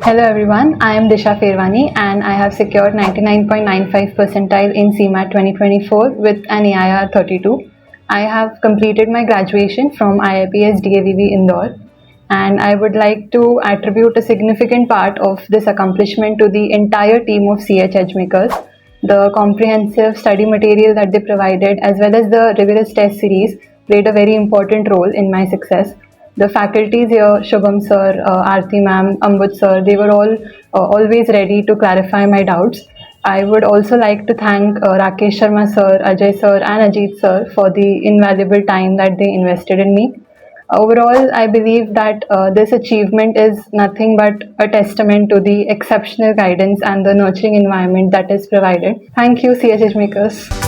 Hello everyone, I am Disha Pherwani and I have secured 99.95 percentile in CMAT 2024 with an AIR 32. I have completed my graduation from IIPS DAVV Indore, and I would like to attribute a significant part of this accomplishment to the entire team of CH Edgemakers. The comprehensive study material that they provided as well as the rigorous test series played a very important role in my success. The faculties here, Shubham sir, Aarti ma'am, Ambud sir, they were all always ready to clarify my doubts. I would also like to thank Rakesh Sharma sir, Ajay sir, and Ajit sir for the invaluable time that they invested in me. Overall, I believe that this achievement is nothing but a testament to the exceptional guidance and the nurturing environment that is provided. Thank you, CHH Makers.